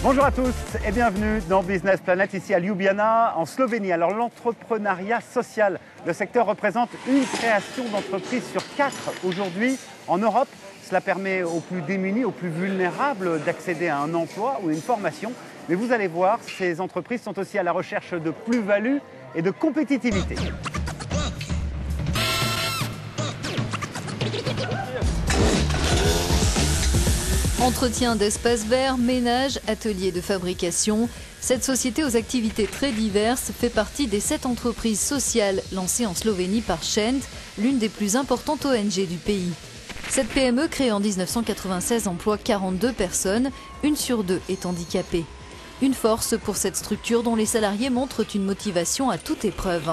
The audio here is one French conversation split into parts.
Bonjour à tous et bienvenue dans Business Planet, ici à Ljubljana, en Slovénie. Alors l'entrepreneuriat social, le secteur représente une création d'entreprise sur 4 aujourd'hui en Europe. Cela permet aux plus démunis, aux plus vulnérables d'accéder à un emploi ou une formation. Mais vous allez voir, ces entreprises sont aussi à la recherche de plus-value et de compétitivité. Entretien d'espaces verts, ménage, ateliers de fabrication. Cette société aux activités très diverses fait partie des 7 entreprises sociales lancées en Slovénie par Shent, l'une des plus importantes ONG du pays. Cette PME, créée en 1996, emploie 42 personnes, 1 sur 2 est handicapée. Une force pour cette structure dont les salariés montrent une motivation à toute épreuve.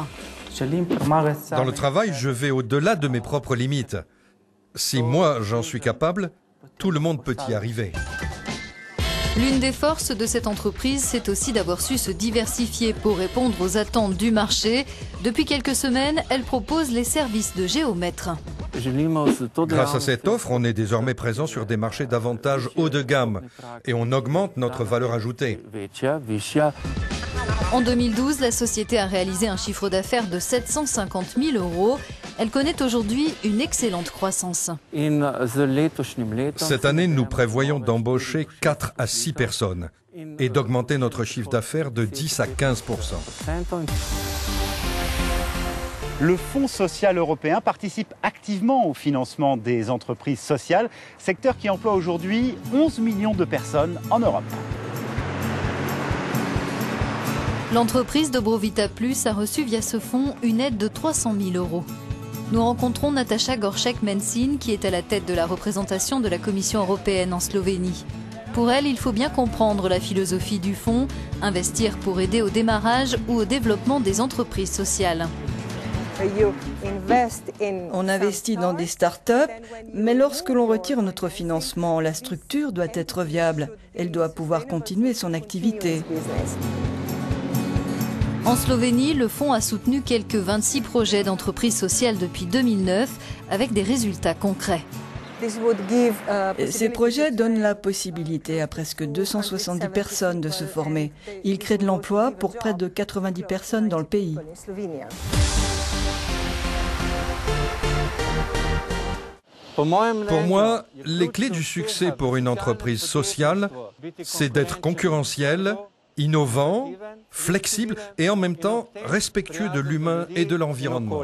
Dans le travail, je vais au-delà de mes propres limites. Si moi, j'en suis capable, tout le monde peut y arriver. L'une des forces de cette entreprise, c'est aussi d'avoir su se diversifier pour répondre aux attentes du marché. Depuis quelques semaines, elle propose les services de géomètre. Grâce à cette offre, on est désormais présent sur des marchés davantage haut de gamme et on augmente notre valeur ajoutée. En 2012, la société a réalisé un chiffre d'affaires de 750 000 €. Elle connaît aujourd'hui une excellente croissance. Cette année, nous prévoyons d'embaucher 4 à 6 personnes et d'augmenter notre chiffre d'affaires de 10 à 15%. Le Fonds social européen participe activement au financement des entreprises sociales, secteur qui emploie aujourd'hui 11 millions de personnes en Europe. L'entreprise Dobrovita Plus a reçu via ce fonds une aide de 300 000 €. Nous rencontrons Nataša Goršek-Mencin qui est à la tête de la représentation de la Commission européenne en Slovénie. Pour elle, il faut bien comprendre la philosophie du fonds, investir pour aider au démarrage ou au développement des entreprises sociales. On investit dans des start-up, mais lorsque l'on retire notre financement, la structure doit être viable. Elle doit pouvoir continuer son activité. En Slovénie, le fonds a soutenu quelques 26 projets d'entreprises sociales depuis 2009 avec des résultats concrets. Ces projets donnent la possibilité à presque 270 personnes de se former. Ils créent de l'emploi pour près de 90 personnes dans le pays. Pour moi, les clés du succès pour une entreprise sociale, c'est d'être concurrentiel, innovant, flexible et en même temps respectueux de l'humain et de l'environnement.